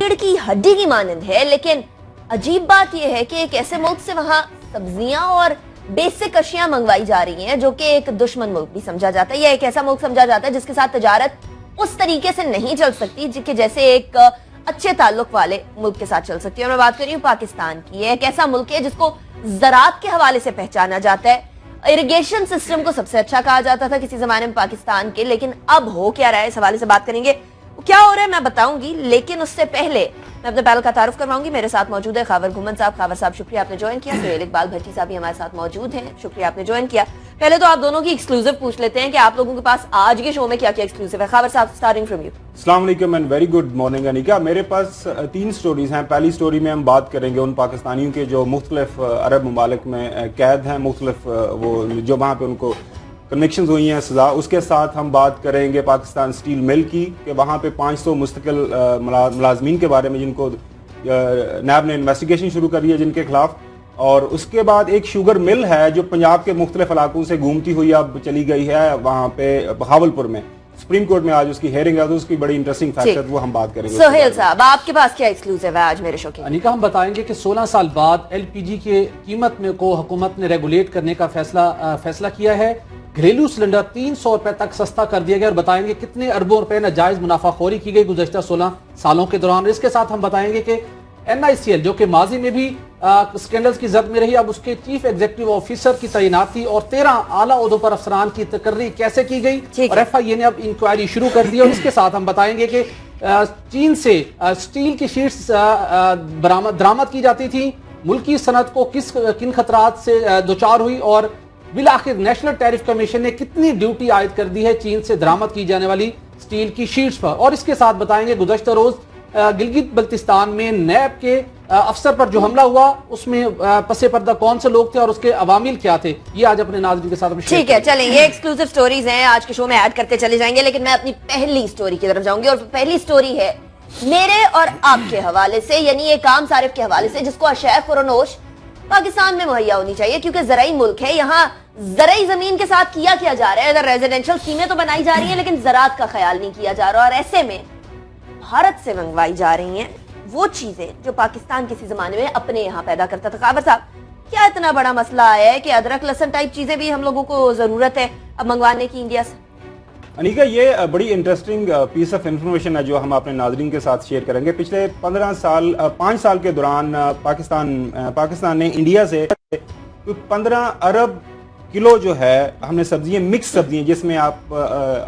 रीढ़ की हड्डी की मानंद है, लेकिन अजीब बात यह है कि एक ऐसे मुल्क से वहां सब्जियां और बेसिक अशियां मंगवाई जा रही हैं जो कि एक दुश्मन मुल्क भी समझा जाता है, या एक ऐसा मुल्क समझा जाता है जिसके साथ तजारत उस तरीके से नहीं चल सकती जिसके जैसे एक अच्छे ताल्लुक वाले मुल्क के साथ चल सकती है। और मैं बात कर रही हूँ पाकिस्तान की। एक ऐसा मुल्क है जिसको ज़राअत के हवाले से पहचाना जाता है। इरिगेशन सिस्टम को सबसे अच्छा कहा जाता था किसी जमाने में पाकिस्तान के, लेकिन अब हो क्या रहा है इस हवाले से बात करेंगे। क्या हो रहा है मैं बताऊंगी, लेकिन उससे पहले मैं अपने पैनल का तारुफ करवाऊंगी। मेरे साथ मौजूद है खावर घुमन साहब। खावर साहब शुक्रिया आपने ज्वाइन किया। सुहेल इकबाल भट्टी साहब भी हमारे साथ मौजूद हैं, शुक्रिया आपने ज्वाइन किया। पहले तो आप दोनों की एक्सक्लूसिव पूछ लेते हैं कि आप लोगों के पास आज के शो में क्या क्या एक्सक्लूसिव है। खावर साहब, स्टार्टिंग फ्रॉम यू। अस्सलाम वालेकुम and very good morning Anika. मेरे पास 3 स्टोरीज हैं। पहली स्टोरी में हम बात करेंगे उन पाकिस्तानियों के जो मुख्तलिफ अरब ममालिक में कैद हैं, मुख्तलिफ वो जो वहाँ पे उनको कन्विक्शंस हुई हैं सजा। उसके साथ हम बात करेंगे पाकिस्तान स्टील मिल की कि वहाँ पे 500 मुस्तकिल मुलाजमीन के बारे में जिनको नैब ने इन्वेस्टिगेशन शुरू करी है जिनके खिलाफ। और उसके बाद एक शुगर मिल है जो पंजाब के मुख्तलिफ इलाकों से घूमती हुई अब चली गई है वहाँ पे बहावलपुर में। सुप्रीम कोर्ट में आज उसकी हेयरिंग है, तो उसकी बड़ी इंटरेस्टिंग फैक्टर वो हम बात करेंगे। सुहेल साहब, आपके पास क्या एक्सक्लूसिव है आज मेरे शो के? अनिका, हम बताएंगे कि 16 साल बाद एलपीजी के कीमत में को हुकूमत ने रेगुलेट करने का फैसला किया है। घरेलू सिलेंडर 300 रुपए तक सस्ता कर दिया गया और बताएंगे कितने अरबों रुपए नाजायज मुनाफाखोरी की गई गुज़श्ता 16 सालों के दौरान। इसके साथ हम बताएंगे कि NICL जो कि माजी में भी स्कैंडल्स की जद में रही, अब उसके चीफ एग्जीक्यूटिव ऑफिसर की तैनाती और 13 आला ओहदों पर अफसरान की तकर्री कैसे की गई, और FIA ने अब इंक्वायरी शुरू कर दी। और इसके साथ हम बताएंगे कि चीन से स्टील की शीट्स बरामद की जाती थी, मुल्की सनत को किन खतरात से दोचार हुई, और बिलाखिर नेशनल टैरिफ कमीशन ने कितनी ड्यूटी आयद कर दी है चीन से दरामद की जाने वाली स्टील की शीट्स पर। और इसके साथ बताएंगे गुज़श्ता रोज गिलगित बल्तिस्तान में नैब के अफसर पर जो हमला हुआ उसमें पसे पर्दा कौन से लोग थे और उसके अवामिल क्या थे, ये आज अपने नाज़रीन के साथ हम ठीक है। चलें, ये एक्सक्लूसिव स्टोरीज हैं, आज के शो में ऐड करते चले जाएंगे, लेकिन मैं अपनी पहली स्टोरी की तरफ जाऊंगी। और पहली स्टोरी है मेरे और आपके हवाले से, यानी एक आम सारिफ के हवाले से जिसको अशय फरोनोश पाकिस्तान में मुहैया होनी चाहिए, क्योंकि ज़राई मुल्क है। यहाँ ज़राई जमीन के साथ किया जा रहा है, इधर रेजिडेंशियल स्कीमें तो बनाई जा रही हैं लेकिन ज़राअत का ख्याल नहीं किया जा रहा। और ऐसे में भारत से मंगवाई जा रही हैं वो चीजें जो पाकिस्तान किसी जमाने में अपने यहाँ पैदा करता था। खावर साहब, क्या इतना बड़ा मसला आया है कि अदरक लहसुन टाइप चीजें भी हम लोगों को जरूरत है अब मंगवाने की इंडिया से? अनिका, ये बड़ी इंटरेस्टिंग पीस ऑफ इंफॉर्मेशन है जो हम अपने नाजरीन के साथ शेयर करेंगे। पिछले 5 साल के दौरान पाकिस्तान ने इंडिया से 15 अरब किलो जो है हमने सब्जियां, मिक्स सब्जियां जिसमें आप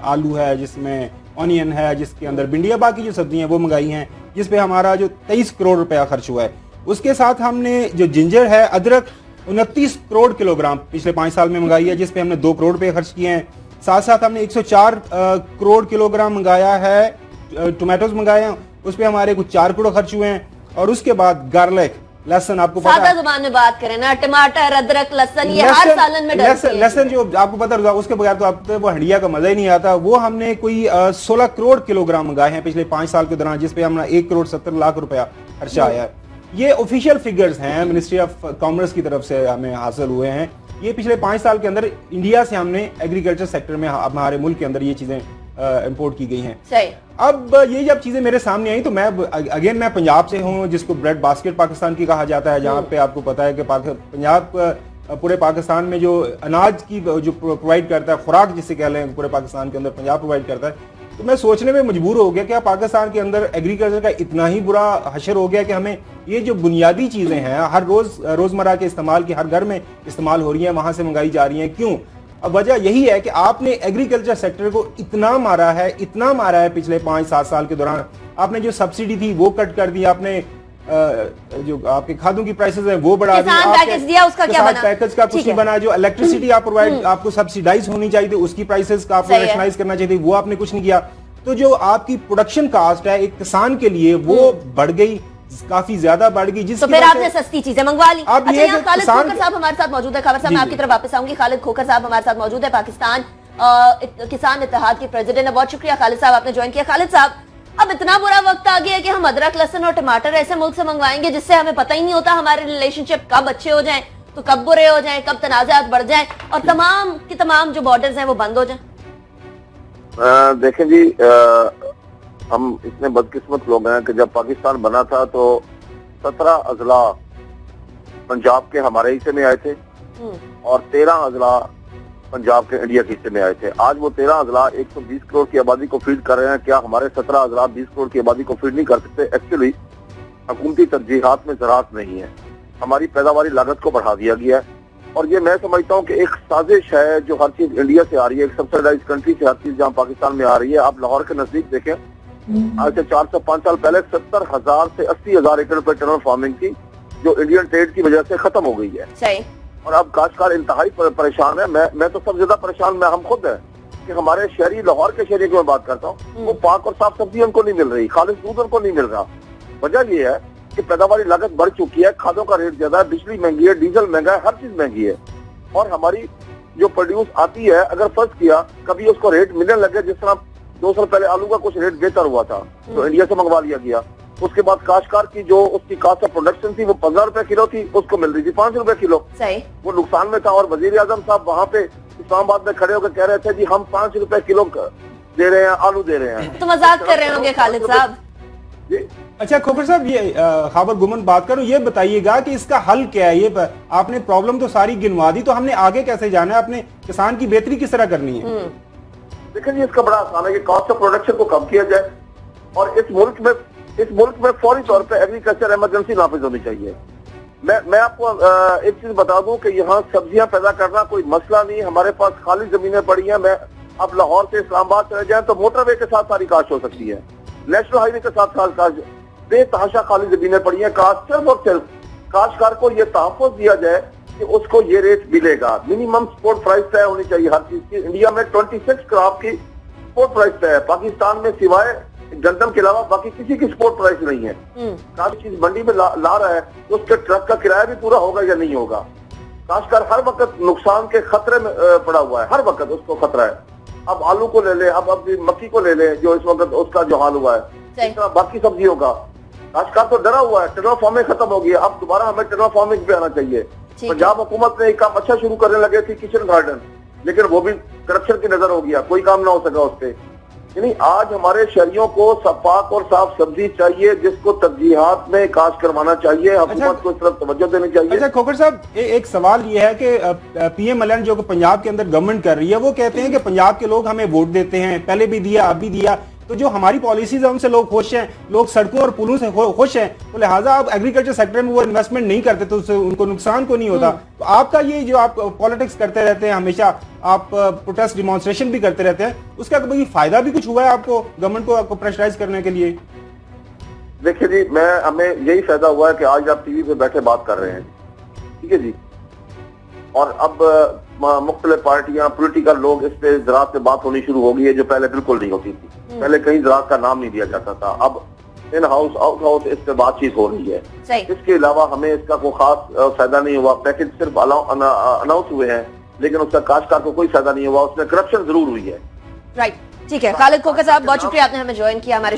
आलू है, जिसमें ऑनियन है, जिसके अंदर भिंडिया, बाकी जो सब्जियां वो मंगाई हैं, जिस पे हमारा जो 23 करोड़ रुपया खर्च हुआ है। उसके साथ हमने जो जिंजर है, अदरक 29 करोड़ किलोग्राम पिछले 5 साल में मंगाई है, जिस पे हमने 2 करोड़ रुपए खर्च किए हैं। साथ साथ हमने 104 करोड़ किलोग्राम मंगाया है, टोमेटोज मंगाए हैं, उस पे हमारे कुछ 4 करोड़ खर्च हुए हैं। और उसके बाद गार्लिक, लहसुन, आपको पता है जुबान में बात करें ना, टमाटर, अदरक, लहसुन, ये हर सालन में लहसुन जो आपको पता होगा, उसके बगैर तो आपको वो हंडिया का मजा ही नहीं आता। वो हमने कोई 16 करोड़ किलोग्राम मंगाए हैं पिछले 5 साल के दौरान, जिसपे हमारा 1 करोड़ 70 लाख रुपया खर्चा आया है। ये ऑफिशियल फिगर्स हैं, मिनिस्ट्री ऑफ कॉमर्स की तरफ से हमें हासिल हुए हैं। ये पिछले 5 साल के अंदर इंडिया से हमने एग्रीकल्चर सेक्टर में हमारे मुल्क के अंदर ये चीजें इंपोर्ट की गई हैं। सही। अब ये जब चीजें मेरे सामने आई तो मैं पंजाब से हूँ, जिसको ब्रेड बास्केट पाकिस्तान की कहा जाता है, जहाँ पे आपको पता है कि पंजाब पूरे पाकिस्तान में जो अनाज की जो प्रोवाइड करता है, खुराक जिसे कह लें, पूरे पाकिस्तान के अंदर पंजाब प्रोवाइड करता है। तो मैं सोचने में मजबूर हो गया कि पाकिस्तान के अंदर एग्रीकल्चर का इतना ही बुरा हशर हो गया कि हमें ये जो बुनियादी चीजें हैं हर रोजमर्रा के इस्तेमाल की, हर घर में इस्तेमाल हो रही हैं, वहां से मंगाई जा रही हैं। क्यों? अब वजह यही है कि आपने एग्रीकल्चर सेक्टर को इतना मारा है पिछले 5-7 साल के दौरान। आपने जो सब्सिडी थी वो कट कर दी, आपने जो आपके खादों की प्राइसेस है वो बढ़ा दी, पैकेज दिया, उसका क्या बना? पैकेज का कुछ नहीं बना। जो इलेक्ट्रिसिटी आप प्रोवाइड आपको सब्सिडाइज होनी चाहिए थी, उसकी प्राइसेस का आपको रैशनलाइज करना चाहिए, वो आपने कुछ नहीं किया। तो जो आपकी प्रोडक्शन कास्ट है एक किसान के लिए वो बढ़ गई, काफी ज्यादा बढ़ गई, जिसकी तो फिर आपने सस्ती चीजें मंगवा ली। अब अच्छा, यहाँ खालिद खोखर साहब हमारे साथ मौजूद है। खबर साहब, मैं आपकी तरफ वापस आऊंगी। खालिद खोखर साहब हमारे साथ मौजूद है, पाकिस्तान किसान इत्तेहाद के प्रेसिडेंट है। बहुत शुक्रिया खालिद साहब, आपने ज्वाइन किया। खालिद साहब, अब इतना बुरा वक्त आ गया है कि हम अदरक, लहसुन और टमाटर ऐसे मुल्क से मंगवाएंगे जिससे हमें पता ही नहीं होता हमारे रिलेशनशिप कब अच्छे हो जाएं तो कब बुरे हो जाएं, कब तनाज़ात बढ़ जाएं और तमाम की तमाम जो बॉर्डर्स हैं वो बंद हो जाएं। देखें जी, ہم اتنے بدقسمت لوگ ہیں کہ جب پاکستان بنا تھا تو 17 اضلاع پنجاب کے ہمارے حصے میں آئے تھے اور 13 اضلاع پنجاب کے انڈیا کے حصے میں آئے تھے. آج وہ 13 اضلاع 120 کروڑ کی آبادی کو فیڈ کر رہے ہیں. کیا ہمارے 17 اضلاع 20 کروڑ کی آبادی کو فیڈ نہیں کر سکتے؟ ایکچولی حکومتی ترجیحات میں زراعت نہیں ہے. ہماری پیداواری لاگت کو بڑھا دیا گیا ہے اور یہ میں سمجھتا ہوں کہ ایک سازش ہے جو ہر چیز انڈیا سے آ رہی ہے, ایک سبسڈائز کنٹری سے ہر چیز جہاں پاکستان میں آ رہی ہے. آپ لاہور کے نزدیک دیکھیں, آج سے 4 سے 5 سال پہلے 70,000 سے 80,000 ایکڑ پر ٹنر فارمنگ تھی جو انڈین ٹریڈ کی وجہ سے ختم ہو گئی ہے. صحیح. اور اب کاشتکار انتہائی پریشان ہے. میں تو سب سے زیادہ پریشان ہم خود ہیں کہ ہمارے شہری, لاہور کے شہری کی میں بات کرتا ہوں, وہ پاک اور صاف سبزی ان کو نہیں مل رہی, خالص دودھ ان کو نہیں مل رہا. وجہ یہ ہے کہ پیداواری لاگت بڑھ چکی ہے, کھادوں کا ریٹ زیادہ ہے, بجلی مہنگی ہے, ڈیزل مہنگا ہے, ہر چیز مہنگی ہے. اور ہماری جو پروڈیوس آتی ہے, اگر فرض کیا کبھی اس کو ریٹ ملنے لگے, جس طرح 2 سال پہلے آلو کا کچھ ریٹ بہتر ہوا تھا تو انڈیا سے منگوا لیا گیا. اس کے بعد کاشتکار کی جو اس کی کاسٹ آف پروڈکشن تھی وہ 15 روپے کلو تھی, اس کو مل رہی تھی 5 روپے کلو. وہ نقصان میں تھا. اور وزیر اعظم صاحب وہاں پہ اسلام آباد میں کھڑے ہو کے کہہ رہے تھے جی ہم 5 روپے کلو دے رہے ہیں, آلو دے رہے ہیں. تو مذاق کر رہے ہوں گے خالد صاحب. اچھا کھوکھر صاحب, یہ خابر گمن بات کروں, یہ بتائیے گا کہ اس کا حل کیا ہے؟ یہ آپ نے پرابلم تو ساری گنوا دی, تو ہم نے آگے کیسے جانا ہے؟ اپنے کسان کی بہتری کس طرح کرنی ہے؟ دیکھیں جی, اس کا بڑا آسان ہے کہ کاسٹ آف پروڈکشن کو کم کیا جائے اور اس ملک میں فوری طور پہ ایگریکلچر ایمرجنسی نافذ ہونی چاہیے. میں آپ کو ایک چیز بتا دوں کہ یہاں سبزیاں پیدا کرنا کوئی مسئلہ نہیں. ہمارے پاس خالی زمینیں پڑی ہیں. میں اب لاہور سے اسلام آباد چلے جائیں تو موٹر وے کے ساتھ ساری کاشت ہو سکتی ہے, نیشنل ہائی وے کے ساتھ کاشت, بے تحاشا خالی زمینیں پڑی ہیں. صرف اور صرف کاشتکار کو یہ تحفظ دیا جائے کہ اس کو یہ ریٹ ملے گا. منیمم سپورٹ پرائس طے ہونی چاہیے ہر چیز کی. انڈیا میں 26 کراپ کی سپورٹ پرائس طے ہے. پاکستان میں سوائے گندم کے علاوہ باقی کسی کی سپورٹ پرائس نہیں ہے. کاشت چیز منڈی میں لا رہا ہے تو اس کے ٹرک کا کرایہ بھی پورا ہوگا یا نہیں ہوگا. کاشتکار ہر وقت نقصان کے خطرے میں پڑا ہوا ہے, ہر وقت اس کو خطرہ ہے. اب آلو کو لے لیں, اب مکی کو لے لیں جو اس وقت اس کا جو حال ہوا ہے, اس طرح باقی سبزیوں کا. کاشتکار تو ڈرا ہوا ہے, ٹنر فارمنگ ختم ہو گئی ہے. اب دوبارہ ہمیں ٹنر فارمنگ پہ آنا چاہیے. پنجاب حکومت نے ایک کام اچھا شروع کرنے لگے تھی, کچن گارڈن, لیکن وہ بھی کرپشن کی نظر ہو گیا, کوئی کام نہ ہو سکا اس پہ. یعنی آج ہمارے شہریوں کو پاک اور صاف سبزی چاہیے جس کو ترجیحات میں کاشت کروانا چاہیے. حکومت کو اس طرف توجہ دینی چاہیے. اچھا کھوکھر صاحب, ایک سوال یہ ہے کہ پی ایم ایل این جو پنجاب کے اندر گورنمنٹ کر رہی ہے, وہ کہتے ہیں کہ پنجاب کے لوگ ہمیں ووٹ دیتے ہیں, پہلے بھی دیا اب بھی دیا, تو جو ہماری پالیسیز ہیں ان سے لوگ خوش ہیں, لوگ سڑکوں اور پلوں سے خوش ہیں, تو لہٰذا آپ ایگریکلچر سیکٹر میں وہ انویسٹمنٹ نہیں کرتے تو ان کو نقصان کو نہیں ہوتا. تو آپ کا یہ جو آپ پالیٹکس کرتے رہتے ہیں, ہمیشہ آپ پروٹیسٹ ڈیمانسٹریشن بھی کرتے رہتے ہیں, اس کا کوئی فائدہ بھی کچھ ہوا ہے آپ کو گورنمنٹ کو پریشرائز کرنے کے لیے؟ دیکھیں جی, ہمیں یہی فائدہ ہوا ہے کہ آج آپ ٹی وی پہ بیٹھے بات کر رہے ہیں, ٹھیک ہے جی. اور اب مختلف پارٹیاں, پولیٹیکل لوگ اس پہ زراعت پہ بات ہونی شروع ہو گئی ہے جو پہلے بالکل نہیں ہوتی تھی. پہلے کہیں زراعت کا نام نہیں دیا جاتا تھا. اب ان ہاؤس آؤٹ ہاؤس اس پہ بات چیت ہو رہی ہے. اس کے علاوہ ہمیں اس کا کوئی خاص فائدہ نہیں ہوا. پیکج صرف اناؤنس ہوئے ہیں لیکن اس کا کاشتکار کو کوئی فائدہ نہیں ہوا. اس میں کرپشن ضرور ہوئی ہے. رائٹ, ٹھیک ہے. خالد کھوکھر صاحب بہت شکریہ, آپ نے ہمیں جوائن کیا ہمارے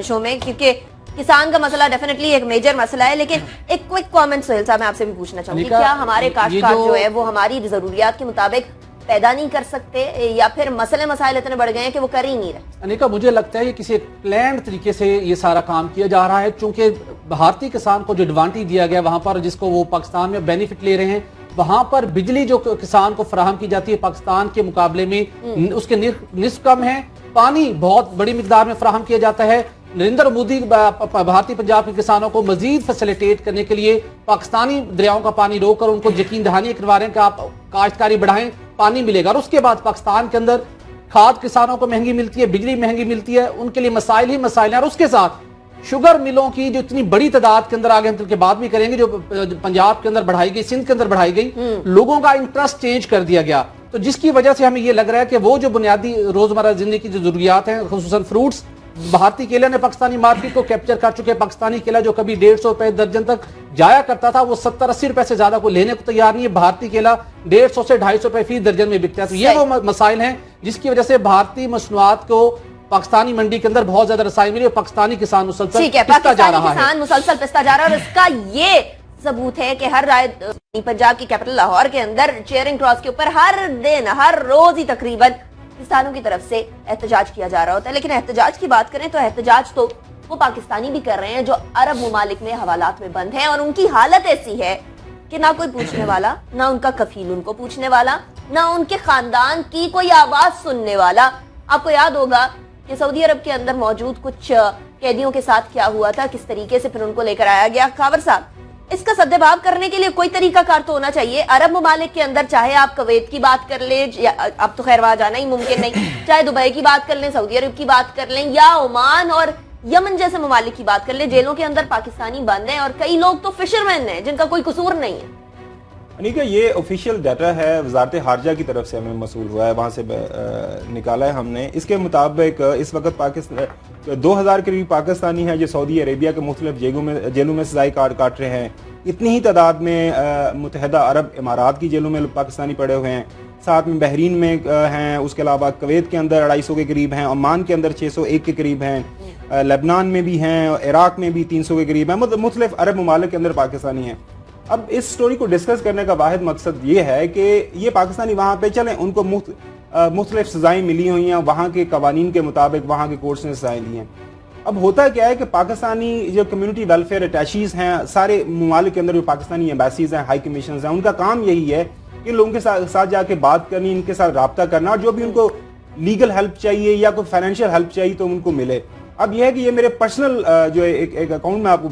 شو میں, کیونکہ کسان کا مسئلہ ڈیفینیٹلی ایک میجر مسئلہ ہے. لیکن ایک کوئک کامنٹ سہیل صاحب میں آپ سے بھی پوچھنا چاہوں گی, کیا ہمارے کاشتکار جو ہے وہ ہماری ضروریات کے مطابق پیدا نہیں کر سکتے, یا پھر مسائل اتنے بڑھ گئے ہیں کہ وہ کر ہی نہیں رہے؟ انیکا, مجھے لگتا ہے یہ کسی ایک پلانڈ طریقے سے یہ سارا کام کیا جا رہا ہے, چونکہ بھارتی کسان کو جو ایڈوانٹیج دیا گیا وہاں پر, جس کو وہ پاکستان میں بینیفٹ لے رہے ہیں, وہاں پر بجلی جو کسان کو فراہم کی جاتی ہے پاکستان کے مقابلے میں اس کے نصف کم ہے. پانی بہت بڑی مقدار میں فراہم کیا جاتا ہے. نریندر مودی بھارتی پنجاب کے کسانوں کو مزید فیسیلیٹیٹ کرنے کے لیے پاکستانی دریاؤں کا پانی روک کر ان کو یقین دہانی کروا رہے ہیں کہ آپ کاشتکاری بڑھائیں, پانی ملے گا. اور اس کے بعد پاکستان کے اندر کھاد کسانوں کو مہنگی ملتی ہے, بجلی مہنگی ملتی ہے, ان کے لیے مسائل ہی مسائل ہیں. اور اس کے ساتھ شوگر ملوں کی جو اتنی بڑی تعداد کے اندر, آگے ہم تل کے بات بھی کریں گے, جو پنجاب کے اندر بڑھائی گئی, سندھ کے اندر بڑھائی گئی, لوگوں کا انٹرسٹ چینج کر دیا گیا. تو جس کی وجہ سے ہمیں یہ لگ رہا ہے کہ وہ جو بنیادی روزمرہ زندگی کی جو ضروریات ہیں, خصوصاً فروٹس, بھارتی کیلے نے پاکستانی مارکیٹ کو کیپچر کر چکے. پاکستانی کیلا جو کبھی 150 روپے درجن تک جایا کرتا تھا, وہ 70-80 روپے سے زیادہ کو لینے کو تیار نہیں ہے. بھارتی کیلا 150 سے 250 روپے فی درجن میں بکتا ہے. تو یہ وہ مسائل ہیں جس کی وجہ سے بھارتی مصنوعات کو پاکستانی منڈی کے اندر بہت زیادہ رسائی ملی, اور پاکستانی کسان مسلسل پستا جا رہا ہے. کسان مسلسل پستا جا رہا ہے, اور اس کا یہ ثبوت ہے کہ ہر رات پنجاب کی کیپٹل لاہور کے اندر چیئرنگ کراس کے اوپر ہر دن, ہر روز ہی تقریباً पाकिस्तानियों की तरफ से एहतजाज किया जा रहा होता है। लेकिन एहतजाज की बात करें तो एहतजाज तो वो पाकिस्तानी भी कर रहे हैं जो अरब मुमालिक में हवालात में बंद हैं, और उनकी हालत ऐसी है कि ना कोई पूछने वाला, ना उनका कफील उनको पूछने वाला, ना उनके खानदान की कोई आवाज सुनने वाला। आपको याद होगा कि सऊदी अरब के अंदर मौजूद कुछ कैदियों के साथ क्या हुआ था, किस तरीके से फिर उनको लेकर आया गया। खावर साहब, इसका सद्देभाव करने के लिए कोई तरीकाकार तो होना चाहिए। अरब मुमालिक के अंदर चाहे आप कुवैत की बात कर लें, या अब तो खैर वहां जाना ही मुमकिन नहीं, चाहे दुबई की बात कर लें, सऊदी अरब की बात कर लें, या ओमान और यमन जैसे ममालिक की बात कर लें, जेलों के अंदर पाकिस्तानी बंद हैं और कई लोग तो फिशरमैन हैं जिनका कोई कसूर नहीं है। अनिका, ये ऑफिशियल डाटा है, वजारत हारजा की तरफ से हमें मसूल हुआ है, वहाँ से निकाला है हमने। इसके मुताबिक इस वक्त पाकिस्तान 2000 करीब पाकिस्तानी हैं जो सऊदी अरेबिया के मुख्तलिफ जेलों में सजाएं काट रहे हैं। इतनी ही तादाद में मुत्तहदा अरब इमारात की जेलों में पाकिस्तानी पड़े हुए हैं, साथ में बहरीन में हैं, उसके अलावा कुवैत के अंदर 250 के करीब हैं, ओमान के अंदर 601 के करीब हैं, लेबनान में भी हैं, इराक में भी 300 के करीब हैं, मतलब मुख्तलिफ अरब ममालिक के अंदर पाकिस्तानी हैं। अब इस स्टोरी को डिस्कस करने का वाहिद मकसद ये है कि ये पाकिस्तानी वहाँ पे चलें, उनको मुख्तलिफ सजाएं मिली हुई हैं, वहाँ के कवानीन के मुताबिक वहाँ के कोर्ट्स ने सजाएं दी हैं। अब होता क्या है कि पाकिस्तानी जो कम्युनिटी वेलफेयर अटैचीज हैं सारे ममालिक के अंदर, जो पाकिस्तानी एम्बेसीज हैं, हाई कमीशन हैं, उनका काम यही है कि लोगों के साथ जाके बात करनी, इनके साथ रब्ता करना, और जो भी उनको लीगल हेल्प चाहिए या कोई फाइनेंशियल हेल्प चाहिए तो उनको मिले। अब यह है कि ये मेरे पर्सनल जो एक अकाउंट में आपको